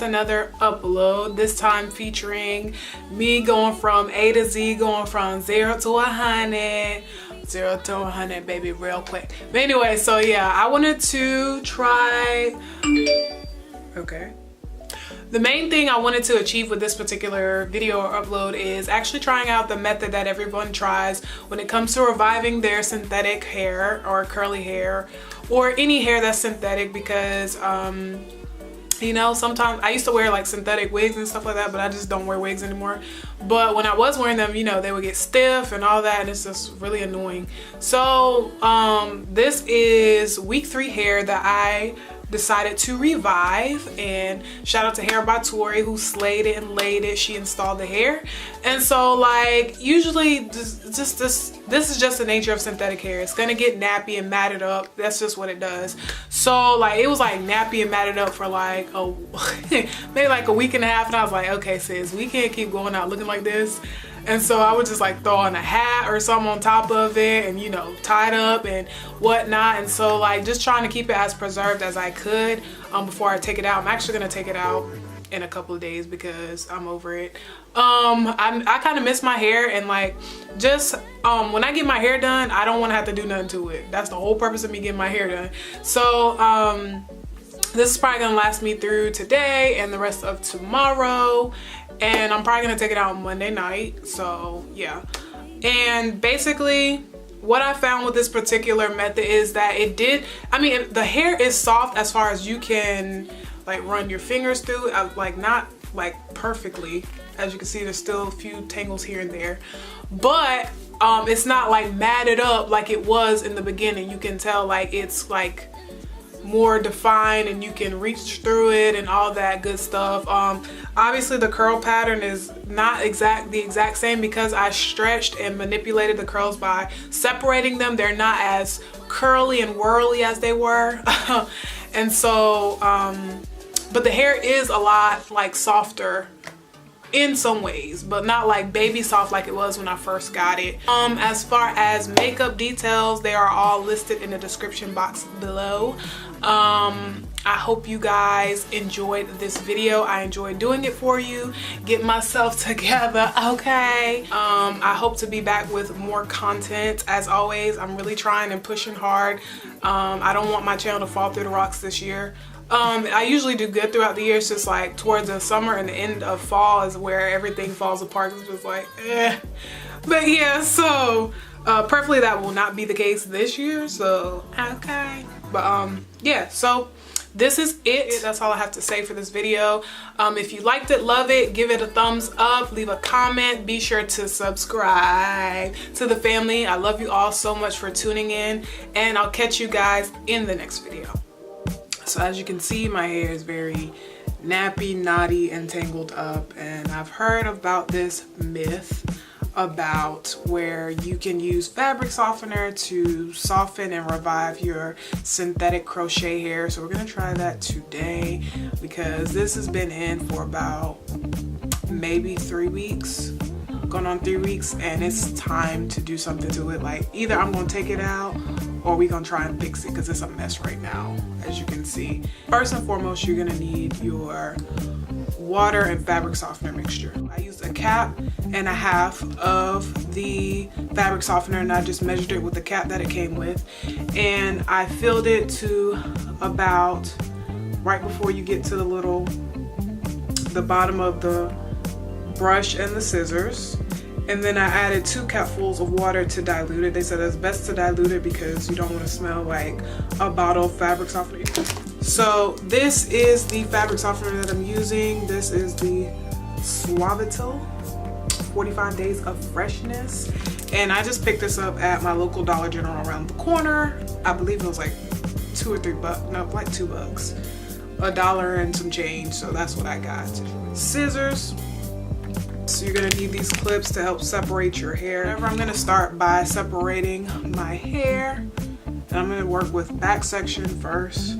Another upload, this time featuring me going from A to Z, going from 0 to 100, 0 to 100 baby, real quick. But anyway, so yeah, I wanted to try, okay, the main thing I wanted to achieve with this particular video or upload is actually trying out the method that everyone tries when it comes to reviving their synthetic hair or curly hair or any hair that's synthetic, because you know, sometimes I used to wear like synthetic wigs and stuff like that, but I just don't wear wigs anymore. But when I was wearing them, you know, they would get stiff and all that, and it's just really annoying. So this is week 3 hair that I decided to revive, and shout out to Hair by Tori who slayed it and laid it. She installed the hair. And so like usually this is just the nature of synthetic hair. It's gonna get nappy and matted up. That's just what it does. So like it was like nappy and matted up for like maybe like a week and a half, and I was like, okay sis, we can't keep going out looking like this. And so I would just like throw on a hat or something on top of it and, you know, tie it up and whatnot. And so like just trying to keep it as preserved as I could before I take it out. I'm actually gonna take it out in a couple of days because I'm over it. I kind of miss my hair, and like just when I get my hair done, I don't want to have to do nothing to it. That's the whole purpose of me getting my hair done. So this is probably gonna last me through today and the rest of tomorrow, and I'm probably gonna take it out Monday night. So yeah, and basically what I found with this particular method is that the hair is soft as far as you can like run your fingers through, like not like perfectly. As you can see, there's still a few tangles here and there, but it's not like matted up like it was in the beginning. You can tell like it's like more defined and you can reach through it and all that good stuff. Obviously the curl pattern is not the exact same because I stretched and manipulated the curls by separating them. They're not as curly and whirly as they were. And so but the hair is a lot like softer in some ways, but not like baby soft like it was when I first got it. As far as makeup details, they are all listed in the description box below. I hope you guys enjoyed this video. I enjoyed doing it for you, get myself together, okay? I hope to be back with more content. As always, I'm really trying and pushing hard. I don't want my channel to fall through the rocks this year. I usually do good throughout the year. It's just like towards the summer and the end of fall is where everything falls apart. It's just like eh. But yeah, so perfectly that will not be the case this year, so okay. But yeah, so this is it. That's all I have to say for this video. If you liked it, love it, give it a thumbs up, leave a comment, be sure to subscribe to the family. I love you all so much for tuning in, and I'll catch you guys in the next video. So as you can see, my hair is very nappy, knotty, and tangled up, and I've heard about this myth about where you can use fabric softener to soften and revive your synthetic crochet hair. So we're gonna try that today because this has been in for about maybe 3 weeks, going on 3 weeks, and it's time to do something to it. Like either I'm gonna take it out or we gonna try and fix it because it's a mess right now, as you can see. First and foremost, you're gonna need your water and fabric softener mixture. I used a cap and a half of the fabric softener, and I just measured it with the cap that it came with, and I filled it to about right before you get to the bottom of the brush and the scissors. And then I added 2 cupfuls of water to dilute it. They said it's best to dilute it because you don't want to smell like a bottle of fabric softener. So this is the fabric softener that I'm using. This is the Swavital 45 Days of Freshness. And I just picked this up at my local Dollar General around the corner. I believe it was like $2 or $3 bucks, no, like $2. $1 and some change, so that's what I got. Scissors. So you're gonna need these clips to help separate your hair. However, I'm gonna start by separating my hair. And I'm gonna work with back section first.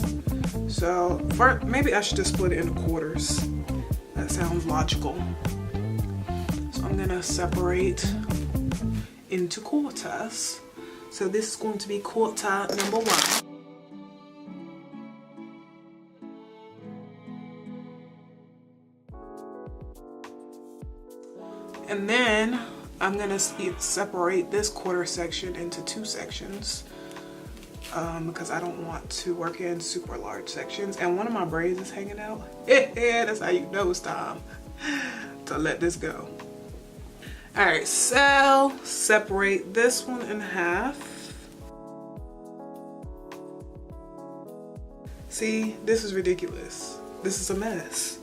So first, maybe I should just split it into quarters. That sounds logical. So I'm gonna separate into quarters. So this is going to be quarter number 1. And then I'm gonna separate this quarter section into 2 sections because I don't want to work in super large sections. And one of my braids is hanging out. Yeah, that's how you know it's time to let this go. All right, so separate this one in half. See, this is ridiculous. This is a mess.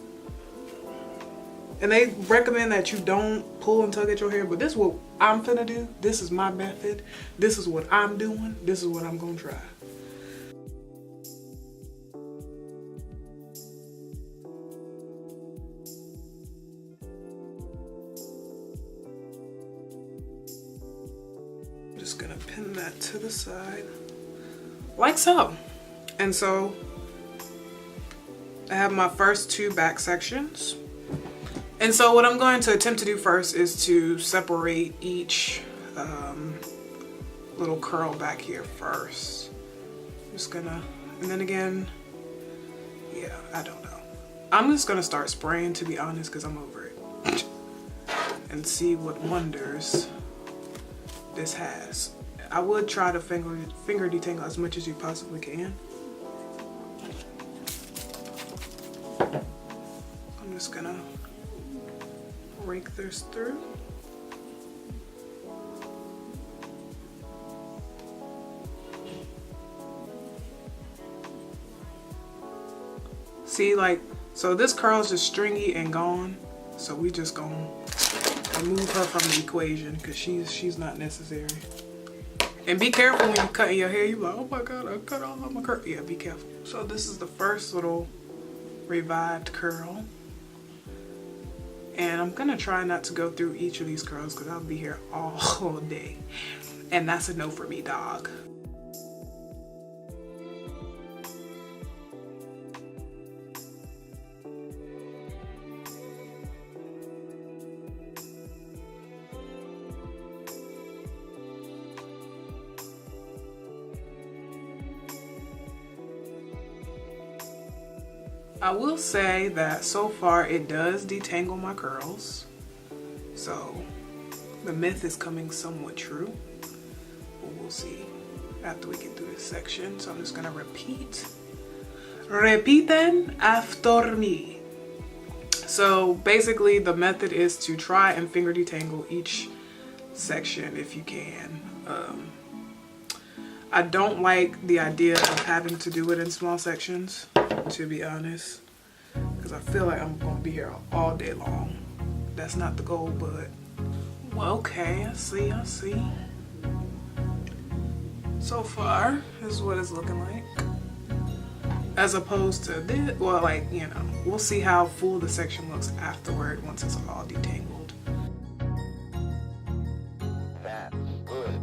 And they recommend that you don't pull and tug at your hair, but this is what I'm finna do. This is my method. This is what I'm doing. This is what I'm gonna try. I'm just gonna pin that to the side, like so. And so I have my first 2 back sections. And so what I'm going to attempt to do first is to separate each little curl back here first. I'm just gonna, and then again, yeah, I don't know. I'm just gonna start spraying, to be honest, because I'm over it. And see what wonders this has. I would try to finger detangle as much as you possibly can. I'm just gonna rake this through. See, like, so this curl is just stringy and gone. So we just gonna remove her from the equation because she's not necessary. And be careful when you're cutting your hair. You're like, oh my God, I cut all of my curl. Yeah, be careful. So this is the first little revived curl. And I'm gonna try not to go through each of these curls because I'll be here all day. And that's a no for me, dog. I will say that so far it does detangle my curls. So the myth is coming somewhat true. But we'll see after we get through this section. So I'm just gonna repeat. Repiten after me. So basically the method is to try and finger detangle each section if you can. I don't like the idea of having to do it in small sections, to be honest, because I feel like I'm gonna be here all day long. That's not the goal, but well, okay, I see. So far, this is what it's looking like. As opposed to this, well, like, you know, we'll see how full the section looks afterward once it's all detangled. That's good.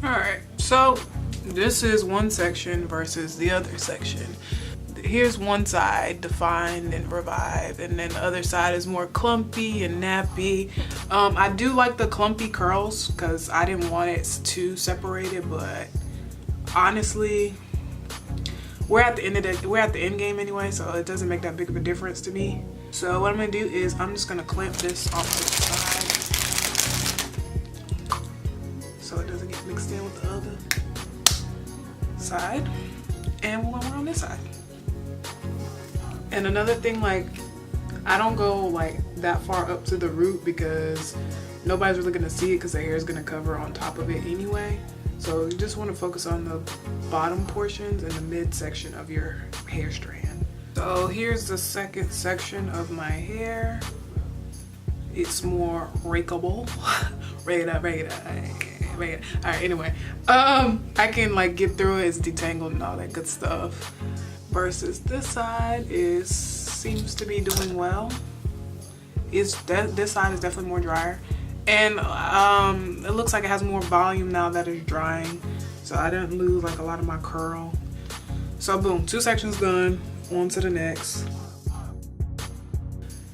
Alright, so this is one section versus the other section. Here's one side defined and revived, and then the other side is more clumpy and nappy. I do like the clumpy curls because I didn't want it too separated, but honestly, we're at the end game anyway, so it doesn't make that big of a difference to me. So what I'm gonna do is I'm just gonna clamp this off the side so it doesn't get mixed in with the other side, and we'll go around this side. And another thing, like, I don't go like that far up to the root because nobody's really gonna see it because the hair is gonna cover on top of it anyway. So you just want to focus on the bottom portions and the midsection of your hair strand. So here's the second section of my hair. It's more rakeable. Rake it. Alright, anyway. I can like get through it, it's detangled and all that good stuff. Versus this side seems to be doing well. This side is definitely more drier. And it looks like it has more volume now that it's drying. So I didn't lose like a lot of my curl. So boom, 2 sections done. On to the next.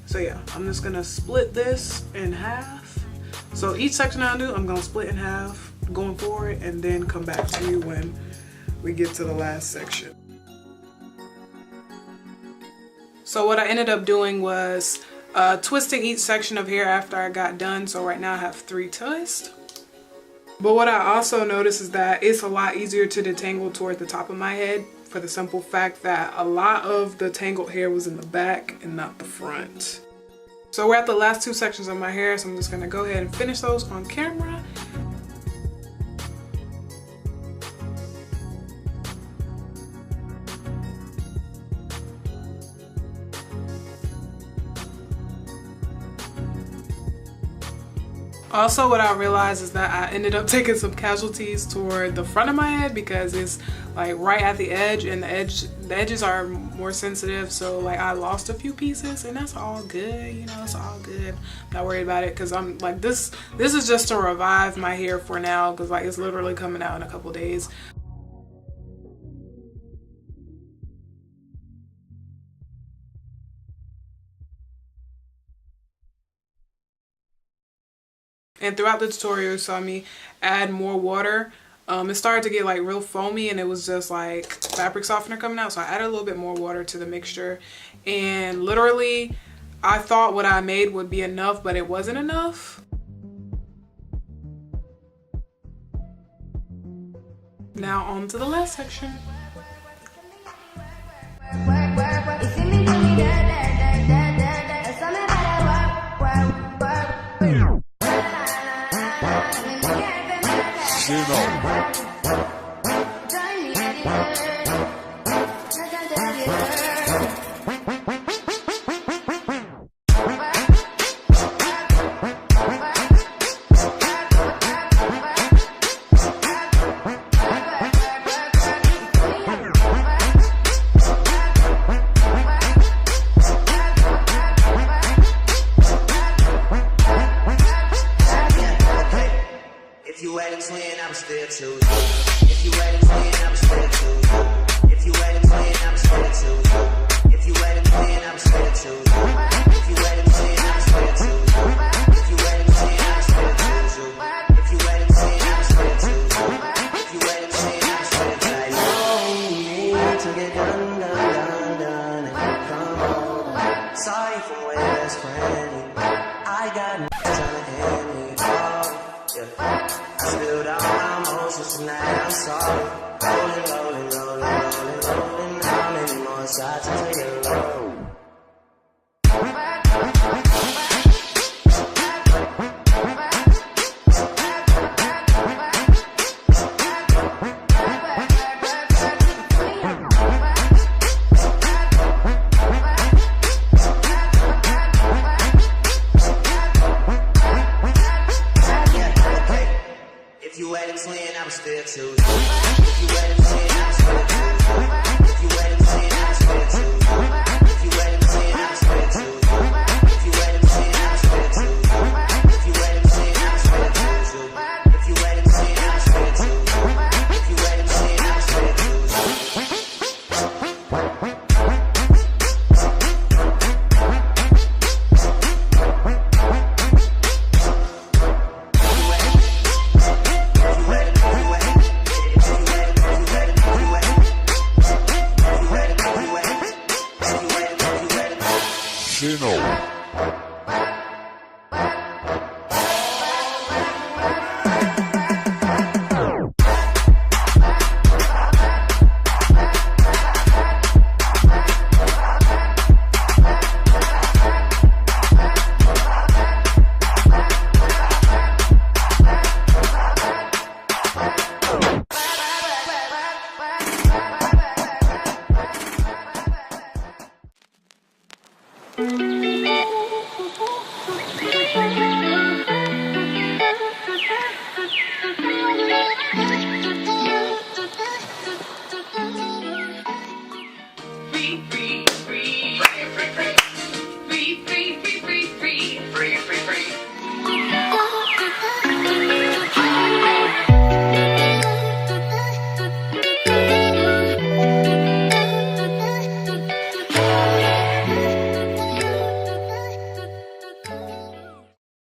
So yeah, I'm just gonna split this in half. So each section I do, I'm gonna split in half going forward and then come back to you when we get to the last section. So what I ended up doing was twisting each section of hair after I got done. So right now I have 3 twists. But what I also noticed is that it's a lot easier to detangle toward the top of my head for the simple fact that a lot of the tangled hair was in the back and not the front. So we're at the last 2 sections of my hair, so I'm just gonna go ahead and finish those on camera. Also, what I realized is that I ended up taking some casualties toward the front of my head because it's like right at the edge, and the edges are more sensitive, so like I lost a few pieces, and that's all good, you know, it's all good. I'm not worried about it because I'm like this is just to revive my hair for now because like it's literally coming out in a couple days. And throughout the tutorial you saw me add more water. It started to get like real foamy and it was just like fabric softener coming out, so I added a little bit more water to the mixture, and literally I thought what I made would be enough, but it wasn't enough. Now on to the last section.